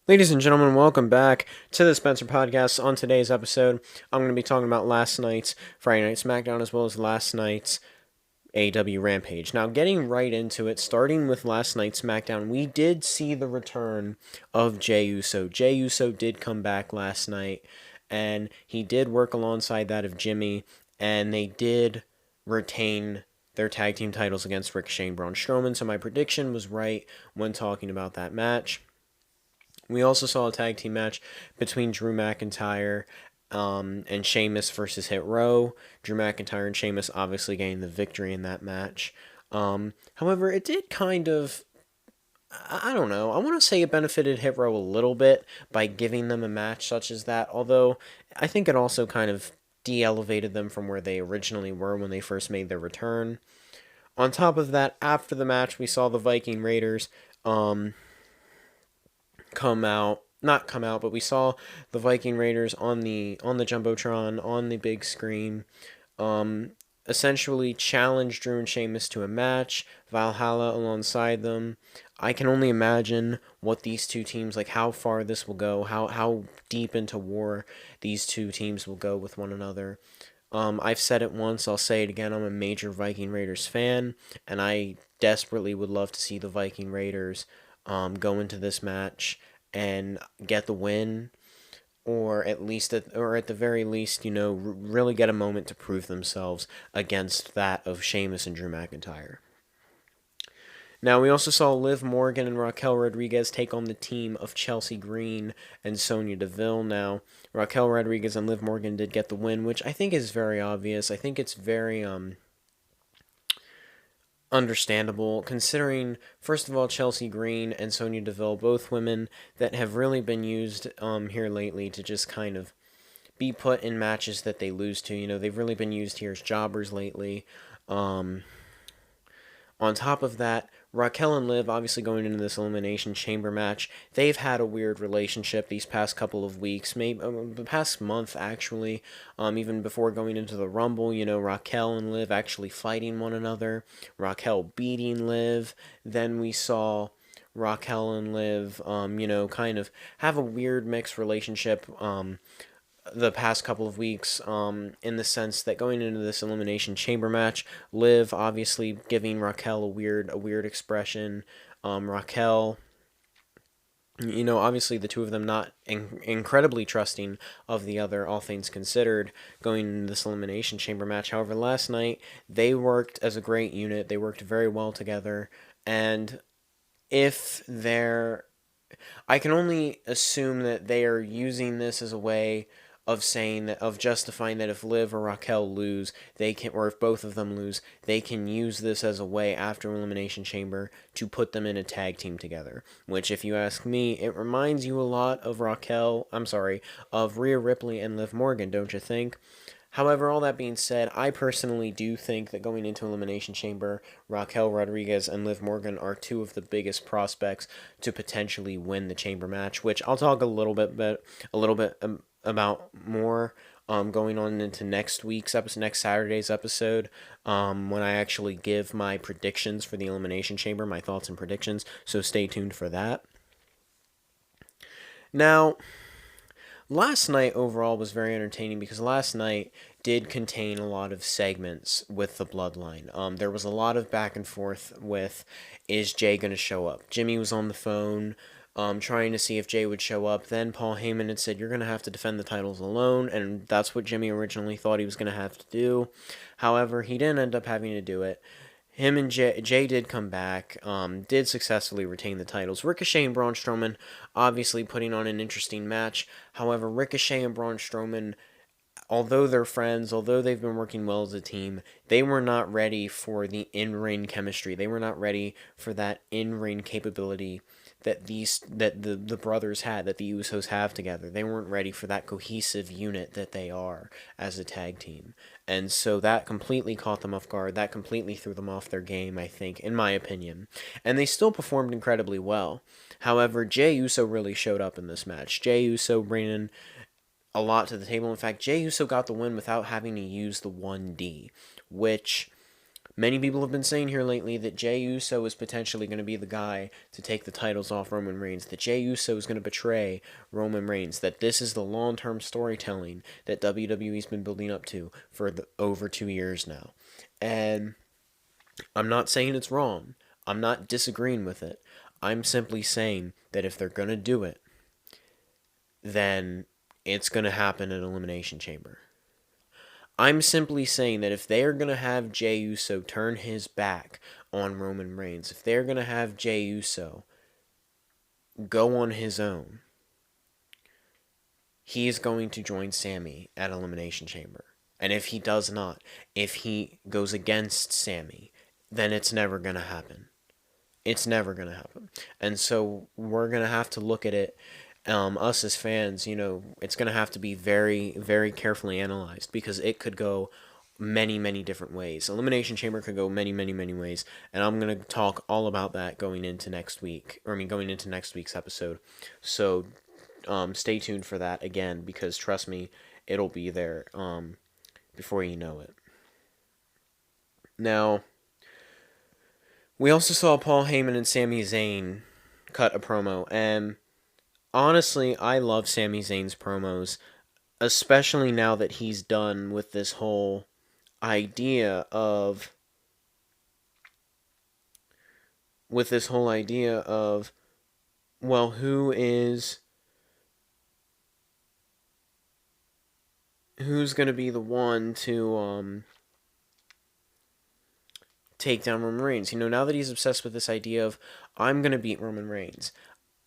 Ladies and gentlemen, welcome back to the Spencer Podcast. On today's episode, I'm going to be talking about last night's Friday Night Smackdown as well as last night's AEW Rampage. Now, getting right into it, starting with last night's SmackDown, we did see the return of Jey Uso. Jey Uso did come back last night, and he did work alongside that of Jimmy, and they did retain their tag team titles against Ricochet and Braun Strowman, so my prediction was right when talking about that match. We also saw a tag team match between Drew McIntyre and Sheamus versus Hit Row. Drew McIntyre and Sheamus obviously gained the victory in that match. However, it did kind of, I don't know, I want to say it benefited Hit Row a little bit by giving them a match such as that, although I think it also kind of de-elevated them from where they originally were when they first made their return. On top of that, after the match, we saw the Viking Raiders not come out, but we saw the Viking Raiders on the jumbotron on the big screen, essentially challenge Drew and Sheamus to a match. Valhalla alongside them. I can only imagine what these two teams, like how far this will go, how deep into war these two teams will go with one another. I've said it once, I'll say it again. I'm a major Viking Raiders fan, and I desperately would love to see the Viking Raiders go into this match and get the win, or at the very least, really get a moment to prove themselves against that of Sheamus and Drew McIntyre. Now, we also saw Liv Morgan and Raquel Rodriguez take on the team of Chelsea Green and Sonya Deville. Now, Raquel Rodriguez and Liv Morgan did get the win, which I think is very obvious. I think it's very understandable, considering, first of all, Chelsea Green and Sonya Deville, both women that have really been used here lately to just kind of be put in matches that they lose to. They've really been used here as jobbers lately. On top of that, Raquel and Liv, obviously going into this Elimination Chamber match, they've had a weird relationship these past couple of weeks, maybe the past month actually, even before going into the Rumble. Raquel and Liv actually fighting one another, Raquel beating Liv. Then we saw Raquel and Liv, kind of have a weird mixed relationship, the past couple of weeks, in the sense that going into this Elimination Chamber match, Liv obviously giving Raquel a weird expression. Raquel, obviously the two of them not incredibly trusting of the other, all things considered, going into this Elimination Chamber match. However, last night, they worked as a great unit. They worked very well together, and if they're I can only assume that they are using this as a way of saying that, of justifying that if Liv or Raquel lose, they can, or if both of them lose, they can use this as a way after Elimination Chamber to put them in a tag team together. Which, if you ask me, it reminds you a lot of of Rhea Ripley and Liv Morgan, don't you think? However, all that being said, I personally do think that going into Elimination Chamber, Raquel Rodriguez and Liv Morgan are two of the biggest prospects to potentially win the Chamber match, which I'll talk a little bit about more going on into next Saturday's episode, when I actually give my predictions for the Elimination Chamber, my thoughts and predictions. So stay tuned for that. Now, last night overall was very entertaining because last night did contain a lot of segments with the Bloodline. There was a lot of back and forth with, is Jey going to show up? Jimmy was on the phone trying to see if Jey would show up. Then Paul Heyman had said, you're going to have to defend the titles alone, and that's what Jimmy originally thought he was going to have to do. However, he didn't end up having to do it. Him and Jey did come back, did successfully retain the titles. Ricochet and Braun Strowman obviously putting on an interesting match. However, Ricochet and Braun Strowman, although they're friends, although they've been working well as a team, they were not ready for the in-ring chemistry. They were not ready for that in-ring capability that the brothers had, that the Usos have together. They weren't ready for that cohesive unit that they are as a tag team. And so that completely caught them off guard. That completely threw them off their game, I think, in my opinion. And they still performed incredibly well. However, Jey Uso really showed up in this match. Jey Uso bringing a lot to the table. In fact, Jey Uso got the win without having to use the 1D, which Many people have been saying here lately that Jey Uso is potentially going to be the guy to take the titles off Roman Reigns, that Jey Uso is going to betray Roman Reigns, that this is the long-term storytelling that WWE's been building up to for over 2 years now. And I'm not saying it's wrong. I'm not disagreeing with it. I'm simply saying that if they're going to do it, then it's going to happen in Elimination Chamber. I'm simply saying that if they're going to have Jey Uso turn his back on Roman Reigns, if they're going to have Jey Uso go on his own, he is going to join Sami at Elimination Chamber. And if he does not, if he goes against Sami, then it's never going to happen. It's never going to happen. And so we're going to have to look at it, us as fans, it's going to have to be very, very carefully analyzed, because it could go many, many different ways. Elimination Chamber could go many, many, many ways, and I'm going to talk all about that going into next week's episode. So stay tuned for that again, because trust me, it'll be there before you know it. Now, we also saw Paul Heyman and Sami Zayn cut a promo, and honestly, I love Sami Zayn's promos, especially now that he's done with this whole idea of well, who's going to be the one to take down Roman Reigns. Now that he's obsessed with this idea of, I'm going to beat Roman Reigns,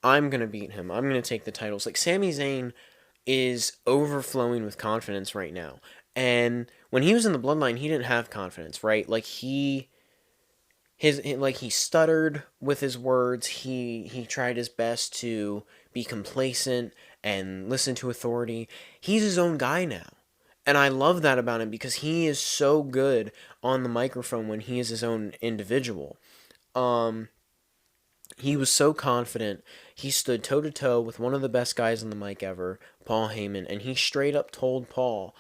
I'm going to beat him, I'm going to take the titles. Like, Sami Zayn is overflowing with confidence right now. And when he was in the Bloodline, he didn't have confidence, right? Like, he stuttered with his words. He tried his best to be complacent and listen to authority. He's his own guy now. And I love that about him, because he is so good on the microphone when he is his own individual. He was so confident. He stood toe-to-toe with one of the best guys on the mic ever, Paul Heyman, and he straight up told Paul,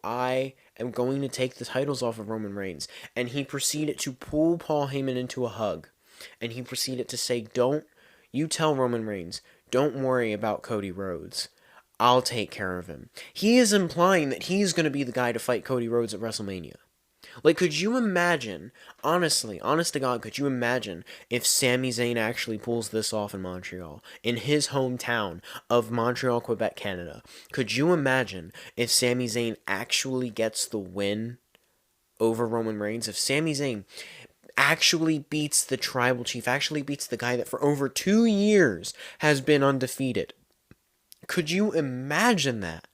I am going to take the titles off of Roman Reigns. And he proceeded to pull Paul Heyman into a hug. And he proceeded to say, you tell Roman Reigns, don't worry about Cody Rhodes. I'll take care of him. He is implying that he's going to be the guy to fight Cody Rhodes at WrestleMania. Like, could you imagine, honestly, honest to God, could you imagine if Sami Zayn actually pulls this off in Montreal, in his hometown of Montreal, Quebec, Canada? Could you imagine if Sami Zayn actually gets the win over Roman Reigns? If Sami Zayn actually beats the Tribal Chief, actually beats the guy that for over 2 years has been undefeated? Could you imagine that?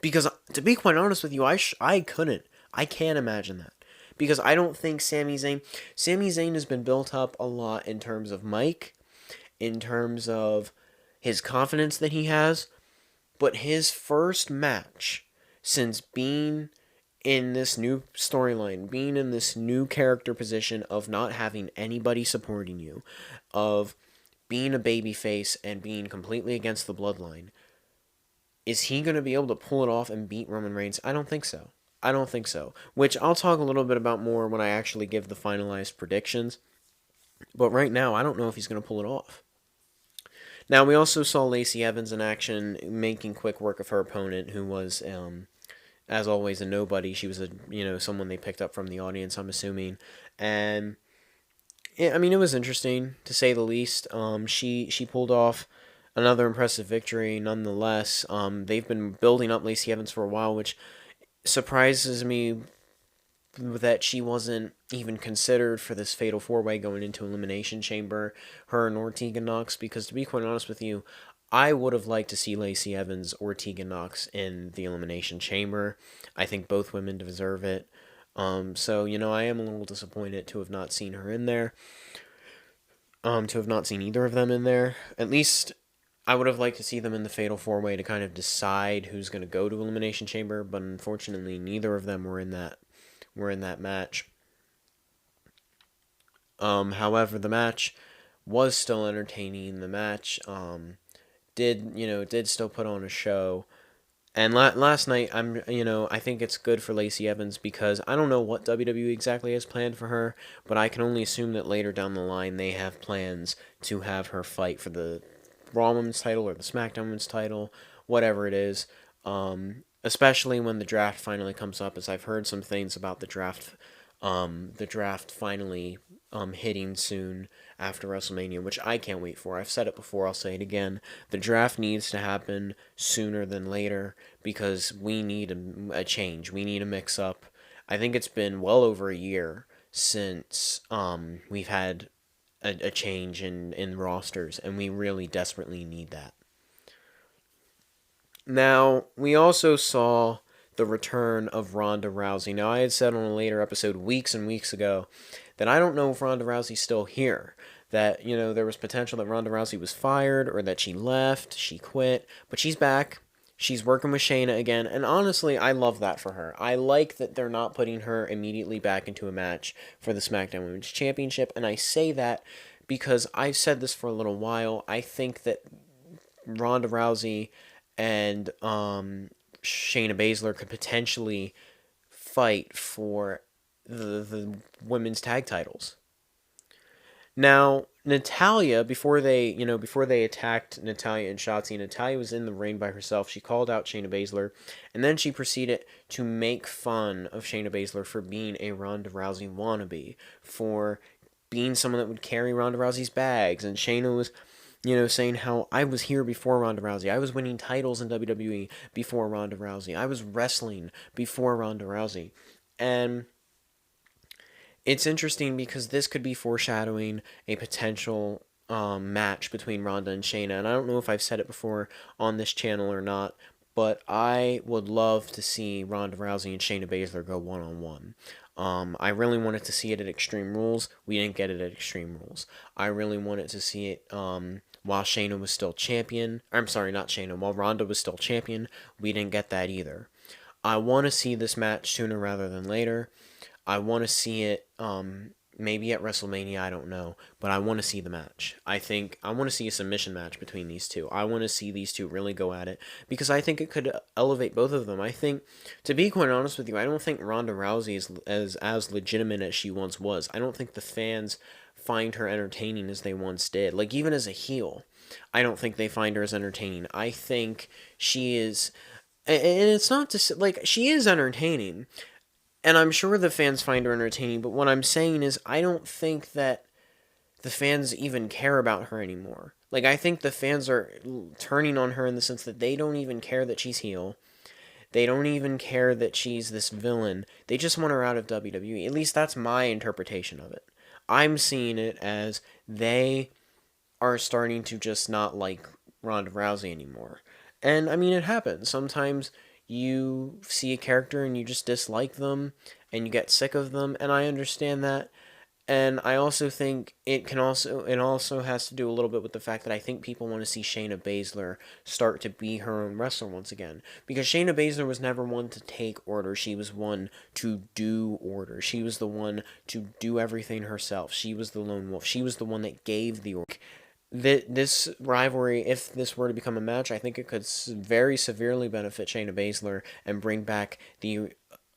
Because, to be quite honest with you, I couldn't. I can't imagine that. Because I don't think Sami Zayn has been built up a lot in terms of mic, in terms of his confidence that he has, but his first match since being in this new storyline, being in this new character position of not having anybody supporting you, of being a babyface and being completely against the bloodline, is he going to be able to pull it off and beat Roman Reigns? I don't think so. Which I'll talk a little bit about more when I actually give the finalized predictions. But right now, I don't know if he's going to pull it off. Now, we also saw Lacey Evans in action, making quick work of her opponent, who was, as always, a nobody. She was someone they picked up from the audience, I'm assuming. And it was interesting, to say the least. She pulled off another impressive victory, nonetheless. They've been building up Lacey Evans for a while, which surprises me that she wasn't even considered for this Fatal 4-Way going into Elimination Chamber, her and Tegan Nox, because to be quite honest with you, I would have liked to see Lacey Evans or Tegan Nox in the Elimination Chamber. I think both women deserve it. So, I am a little disappointed to have not seen her in there. To have not seen either of them in there. At least I would have liked to see them in the Fatal 4-Way to kind of decide who's going to go to Elimination Chamber, but unfortunately neither of them were in that match. However, the match was still entertaining. The match did still put on a show, And last night, I think it's good for Lacey Evans because I don't know what WWE exactly has planned for her, but I can only assume that later down the line they have plans to have her fight for the Raw Women's title or the SmackDown Women's title, whatever it is. Especially when the draft finally comes up, as I've heard some things about the draft finally hitting soon after WrestleMania, which I can't wait for. I've said it before, I'll say it again. The draft needs to happen sooner than later because we need a change. We need a mix up. I think it's been well over a year since we've had a change in rosters, and we really desperately need that. Now, we also saw the return of Ronda Rousey. Now, I had said on a later episode weeks and weeks ago that I don't know if Ronda Rousey's still here. That, there was potential that Ronda Rousey was fired or that she left, she quit, but she's back. She's working with Shayna again, and honestly, I love that for her. I like that they're not putting her immediately back into a match for the SmackDown Women's Championship, and I say that because I've said this for a little while. I think that Ronda Rousey and Shayna Baszler could potentially fight for the women's tag titles. Now, Natalya, before they attacked Natalya and Shotzi, Natalya was in the ring by herself. She called out Shayna Baszler, and then she proceeded to make fun of Shayna Baszler for being a Ronda Rousey wannabe, for being someone that would carry Ronda Rousey's bags, and Shayna was saying how I was here before Ronda Rousey. I was winning titles in WWE before Ronda Rousey. I was wrestling before Ronda Rousey. And it's interesting because this could be foreshadowing a potential match between Ronda and Shayna. And I don't know if I've said it before on this channel or not, but I would love to see Ronda Rousey and Shayna Baszler go one-on-one. I really wanted to see it at Extreme Rules. We didn't get it at Extreme Rules. I really wanted to see it while Shayna was still champion. I'm sorry, not Shayna. While Ronda was still champion, we didn't get that either. I want to see this match sooner rather than later. I want to see it maybe at WrestleMania, I don't know, but I want to see the match. I want to see a submission match between these two. I want to see these two really go at it because I think it could elevate both of them. I think, to be quite honest with you, I don't think Ronda Rousey is as legitimate as she once was. I don't think the fans find her entertaining as they once did. Like, even as a heel, I don't think they find her as entertaining. I think she is, and it's not to say, like, she is entertaining, and I'm sure the fans find her entertaining, but what I'm saying is I don't think that the fans even care about her anymore. Like, I think the fans are turning on her in the sense that they don't even care that she's heel. They don't even care that she's this villain. They just want her out of WWE. At least that's my interpretation of it. I'm seeing it as they are starting to just not like Ronda Rousey anymore. And, I mean, it happens. Sometimes you see a character and you just dislike them and you get sick of them, and I understand that. And I also think it also has to do a little bit with the fact that I think people want to see Shayna Baszler start to be her own wrestler once again. Because Shayna Baszler was never one to take orders. She was one to do orders. She was the one to do everything herself. She was the lone wolf. She was the one that gave the order. This rivalry, if this were to become a match, I think it could very severely benefit Shayna Baszler and bring back the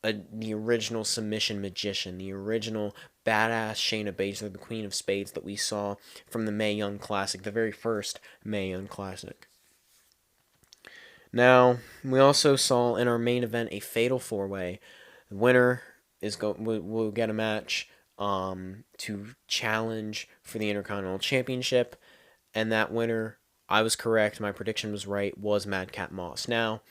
original submission magician, the original badass Shayna Baszler, the Queen of Spades that we saw from the Mae Young Classic, the very first Mae Young Classic. Now, we also saw in our main event a fatal four-way. The winner will get a match to challenge for the Intercontinental Championship, and that winner, I was correct, my prediction was right, was Madcap Moss. Now,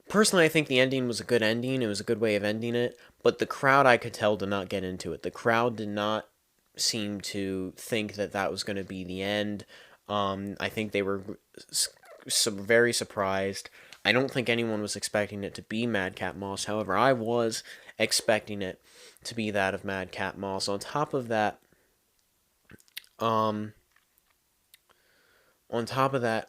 personally, I think the ending was a good ending. It was a good way of ending it, but the crowd, I could tell, did not get into it. The crowd did not seem to think that that was going to be the end. I think they were very surprised. I don't think anyone was expecting it to be Madcap Moss. However, I was expecting it to be that of Madcap Moss. On top of that,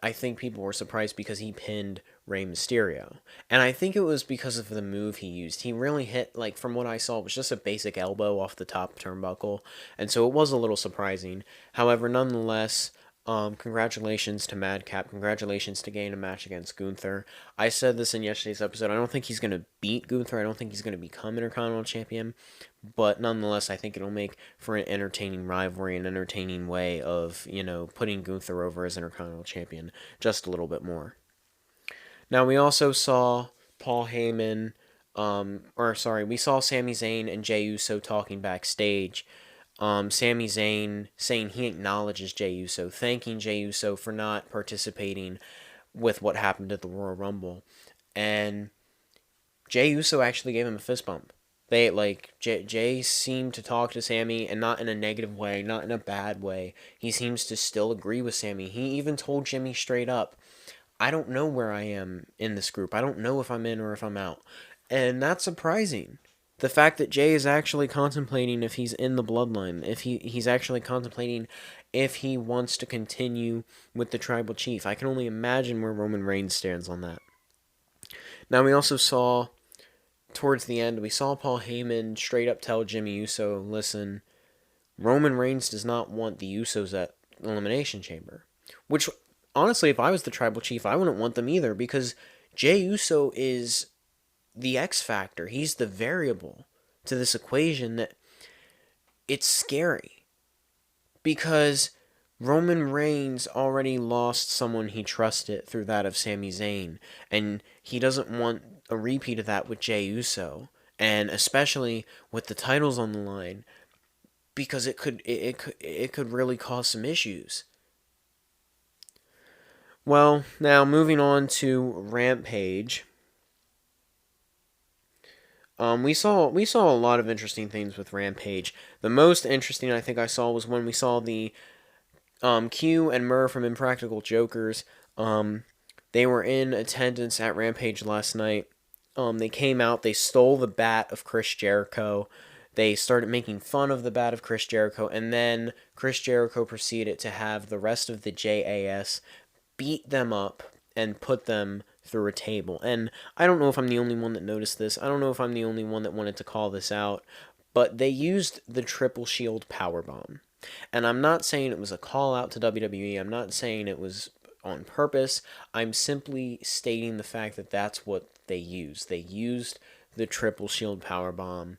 I think people were surprised because he pinned Rey Mysterio. And I think it was because of the move he used. He really hit, like, from what I saw, it was just a basic elbow off the top turnbuckle. And so it was a little surprising. However, nonetheless, Congratulations to Madcap. Congratulations to getting a match against Gunther. I said this in yesterday's episode. I don't think he's going to beat Gunther. I don't think he's going to become Intercontinental Champion. But nonetheless, I think it'll make for an entertaining rivalry, an entertaining way of, putting Gunther over as Intercontinental Champion just a little bit more. Now, we also saw Paul Heyman, we saw Sami Zayn and Jey Uso talking backstage. Sami Zayn saying he acknowledges Jey Uso, thanking Jey Uso for not participating with what happened at the Royal Rumble. And Jey Uso actually gave him a fist bump. Jay seemed to talk to Sami, and not in a negative way, not in a bad way. He seems to still agree with Sami. He even told Jimmy straight up, I don't know where I am in this group. I don't know if I'm in or if I'm out. And that's surprising. The fact that Jay is actually contemplating if he's in the bloodline, if he's actually contemplating if he wants to continue with the tribal chief. I can only imagine where Roman Reigns stands on that. Now, we also saw, towards the end, we saw Paul Heyman straight up tell Jimmy Uso, listen, Roman Reigns does not want the Usos at Elimination Chamber. Which, honestly, if I was the tribal chief, I wouldn't want them either, because Jey Uso is the X factor. He's the variable to this equation that it's scary, because Roman Reigns already lost someone he trusted through that of Sami Zayn, and he doesn't want a repeat of that with Jey Uso, and especially with the titles on the line, because it could really cause some issues. Well, now moving on to Rampage. We saw a lot of interesting things with Rampage. The most interesting I think I saw was when we saw the Q and Murr from Impractical Jokers. They were in attendance at Rampage last night. They came out, they stole the bat of Chris Jericho. They started making fun of the bat of Chris Jericho, and then Chris Jericho proceeded to have the rest of the JAS beat them up and put them through a table. And I don't know if I'm the only one that noticed this. I don't know if I'm the only one that wanted to call this out, but they used the triple shield powerbomb. And I'm not saying it was a call out to WWE. I'm not saying it was on purpose. I'm simply stating the fact that that's what they used. They used the triple shield powerbomb,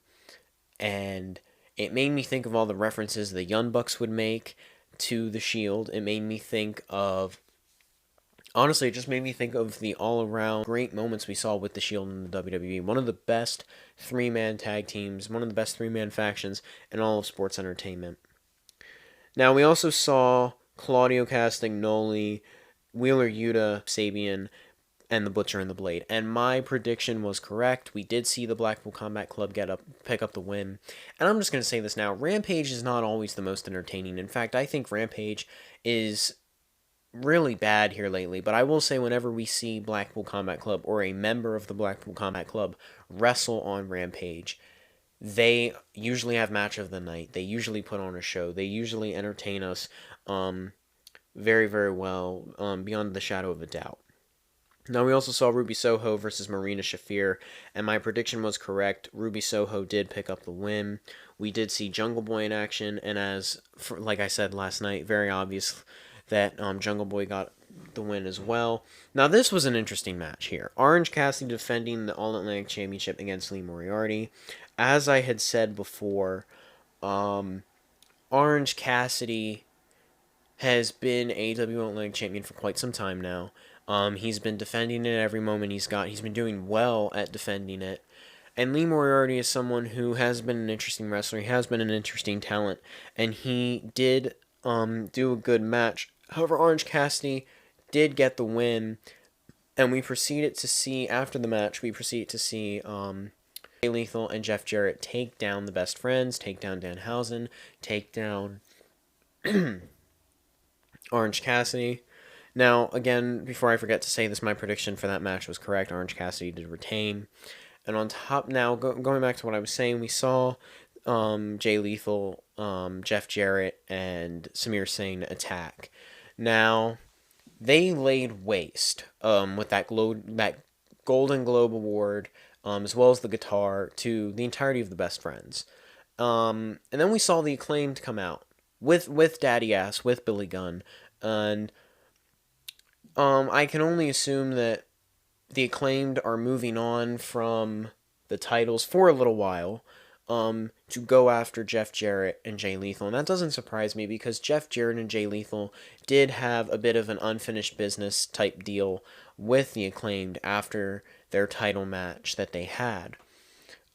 and it made me think of all the references the Young Bucks would make to the Shield. It made me think of, honestly, it just made me think of the all-around great moments we saw with the Shield in the WWE. One of the best three-man tag teams, one of the best three-man factions in all of sports entertainment. Now, we also saw Claudio Castagnoli, Wheeler Yuta, Sabian, and the Butcher and the Blade. And my prediction was correct. We did see the Blackpool Combat Club pick up the win. And I'm just going to say this now. Rampage is not always the most entertaining. In fact, I think Rampage is really bad here lately. But I will say whenever we see Blackpool Combat Club or a member of the Blackpool Combat Club wrestle on Rampage, they usually have match of the night. They usually put on a show. They usually entertain us very, very well, beyond the shadow of a doubt. Now, we also saw Ruby Soho versus Marina Shafir, and my prediction was correct. Ruby Soho did pick up the win. We did see Jungle Boy in action, and like I said last night, very obvious that Jungle Boy got the win as well. Now, this was an interesting match here. Orange Cassidy defending the All-Atlantic Championship against Lee Moriarty. As I had said before, Orange Cassidy has been AEW All-Atlantic Champion for quite some time now. He's been defending it every moment he's got. He's been doing well at defending it. And Lee Moriarty is someone who has been an interesting wrestler. He has been an interesting talent. And he did do a good match. However, Orange Cassidy did get the win. And we proceeded to see, after the match, Jay Lethal and Jeff Jarrett take down the Best Friends, take down Danhausen, take down Orange Cassidy. Now, again, before I forget to say this, my prediction for that match was correct. Orange Cassidy did retain. And on top now, going back to what I was saying, we saw Jay Lethal, Jeff Jarrett, and Samir Singh attack. Now, they laid waste with that Golden Globe Award, as well as the guitar, to the entirety of the Best Friends. And then we saw the Acclaimed come out with Daddy Ass, with Billy Gunn, And I can only assume that the Acclaimed are moving on from the titles for a little while to go after Jeff Jarrett and Jay Lethal. And that doesn't surprise me because Jeff Jarrett and Jay Lethal did have a bit of an unfinished business type deal with the Acclaimed after their title match that they had.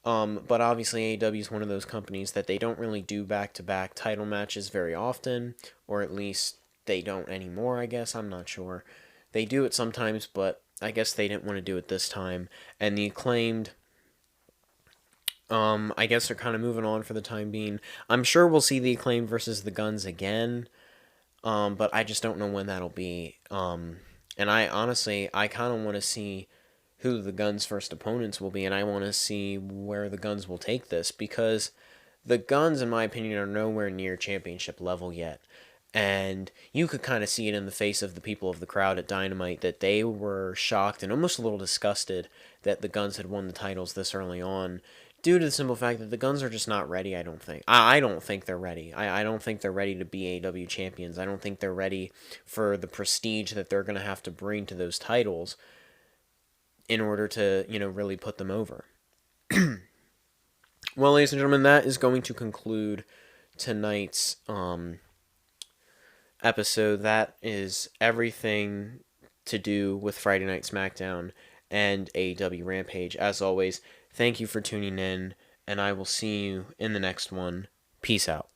But obviously AEW is one of those companies that they don't really do back-to-back title matches very often, or at least they don't anymore, I guess. I'm not sure. They do it sometimes, but I guess they didn't want to do it this time. And the Acclaimed, I guess they're kind of moving on for the time being. I'm sure we'll see the Acclaimed versus the Guns again, but I just don't know when that'll be. And I honestly, I kind of want to see who the Guns' first opponents will be, and I want to see where the Guns will take this, because the Guns, in my opinion, are nowhere near championship level yet. And you could kind of see it in the face of the people of the crowd at Dynamite that they were shocked and almost a little disgusted that the Guns had won the titles this early on, due to the simple fact that the Guns are just not ready, I don't think. I don't think they're ready. I don't think they're ready to be AEW champions. I don't think they're ready for the prestige that they're going to have to bring to those titles in order to, really put them over. Well, ladies and gentlemen, that is going to conclude tonight's episode. That is everything to do with Friday Night Smackdown and AEW Rampage. As always, thank you for tuning in, and I will see you in the next one. Peace out.